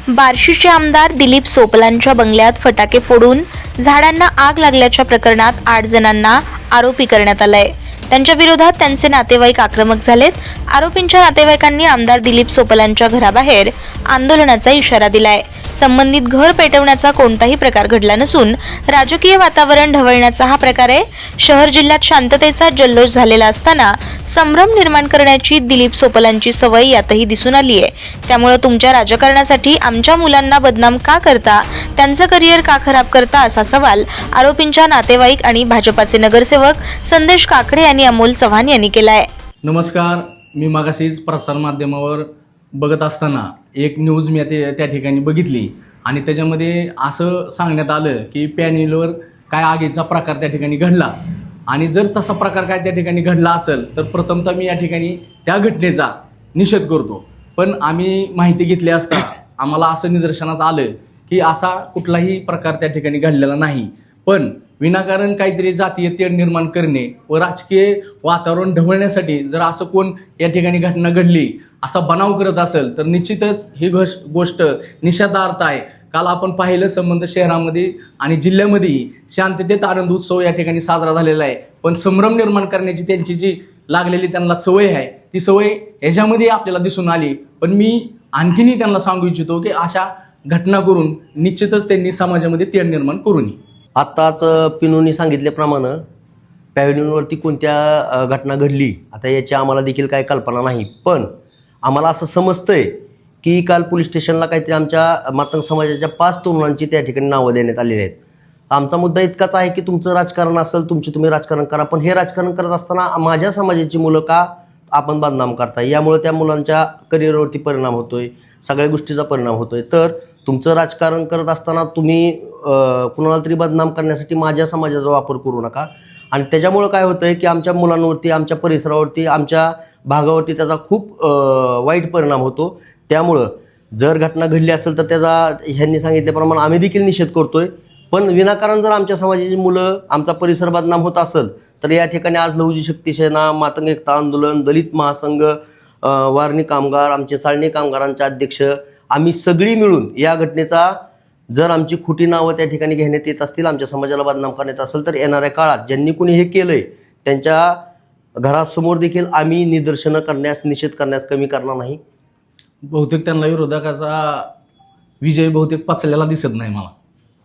बार्शीचे आमदार दिलीप सोपलांच्या बंगल्यात फटाके फोडून झाडांना आग लागल्याच्या प्रकरणात 8 जणांना आरोपी करण्यात आलंय। त्यांच्या विरोधात त्यांचे नातेवाईक आक्रमक झालेत। आरोपींच्या नातेवाईकांनी आमदार दिलीप सोपलांच्या घराबाहेर आंदोलनाचा इशारा दिलाय। संबंधित घर पेटवण्याचा कोणताही प्रकार घडला नसून राजकीय वातावरण ढवळण्याचा हा प्रकार आहे। शहर जिल्ह्यात शांततेचा जल्लोष झालेला असताना संभ्रम निर्माण करण्याची दिलीप सोपलांची सवय यातही दिसून आली आहे। त्यामुळे तुमच्या राजकारणासाठी आमच्या मुलांना बदनाम का करता, त्यांचं करिअर का खराब करता, असा सवाल आरोपींच्या नातेवाईक आणि भाजपाचे नगरसेवक संदेश काकडे आणि अमोल चव्हाण यांनी केलाय। नमस्कार, मी मागाशीच प्रसार माध्यमावर बघत असताना एक न्यूज मी त्या ठिकाणी बघितली आणि त्याच्यामध्ये असं सांगण्यात आलं की पॅनेलवर काय आगीचा प्रकार त्या ठिकाणी घडला आणि जर तसा प्रकार काय त्या ठिकाणी घडला असेल तर प्रथमतः मी या ठिकाणी त्या घटनेचा निषेध करतो। पण आम्ही माहिती घेतली असता आम्हाला असं निदर्शनास आलं की असा कुठलाही प्रकार त्या ठिकाणी घडलेला नाही। पण विनाकारण काहीतरी जातीय तेढ निर्माण करणे व राजकीय वातावरण ढवळण्यासाठी जर असं कोण या ठिकाणी घटना घडली, असा बनाव करत असेल तर निश्चितच ही गोष्ट निषेधार्थ आहे। काल आपण पाहिलं संबंध शहरामध्ये आणि जिल्ह्यामध्येही शांततेत आनंद उत्सव या ठिकाणी साजरा झालेला आहे। पण संभ्रम निर्माण करण्याची त्यांची जी लागलेली त्यांना सवय आहे ती सवय ह्याच्यामध्ये आपल्याला दिसून आली। पण मी आणखीनही त्यांना सांगू इच्छितो की अशा घटना करून निश्चितच त्यांनी समाजामध्ये तेढ निर्माण करू नये। आत्ताच पिनूनी सांगितल्याप्रमाणे पॅव्हलियनवरती कोणत्या घटना घडली आता याची आम्हाला देखील काही कल्पना नाही। पण आम्हाला असं समजतंय की काल पोलीस स्टेशनला काहीतरी आमच्या मातंग समाजाच्या 5 तरुणांची त्या ठिकाणी नावं देण्यात आलेली आहेत। आमचा मुद्दा इतकाच आहे की तुमचं राजकारण असेल, तुम्ही राजकारण करा, पण हे राजकारण करत असताना माझ्या समाजाची मुलं का आपण बदनाम करताय, यामुळे त्या मुलांच्या करिअरवरती परिणाम होतोय, सगळ्या गोष्टीचा परिणाम होतोय। तर तुमचं राजकारण करत असताना तुम्ही कुणाला तरी बदनाम करण्यासाठी माझ्या समाजाचा वापर करू नका। आणि त्याच्यामुळं काय होतं आहे की आमच्या मुलांवरती, आमच्या परिसरावरती, आमच्या भागावरती त्याचा खूप वाईट परिणाम होतो। त्यामुळं जर घटना घडली असेल तर त्याचा ह्यांनी सांगितल्याप्रमाणे आम्ही देखील निषेध करतोय। पण विनाकारण जर आमच्या समाजाची मुलं, आमचा परिसर बदनाम होत असेल तर या ठिकाणी आज लहुजी शक्ती सेना, मातंग एकता आंदोलन, दलित महासंघ, वारणी कामगार, आमचे चाळणी कामगारांचे अध्यक्ष, आम्ही सगळी मिळून या घटनेचा जर आमची खोटी नावं त्या ठिकाणी घेण्यात येत असतील, आमच्या समाजाला बदनाम करण्यात असेल तर येणाऱ्या काळात ज्यांनी कोणी हे केलंय त्यांच्या घरासमोर देखील आम्ही निदर्शनं करण्यास, निषेध करण्यास कमी करणार नाही। बहुतेक त्यांना विरोधकाचा विजय बहुतेक पचलेला दिसत नाही मला।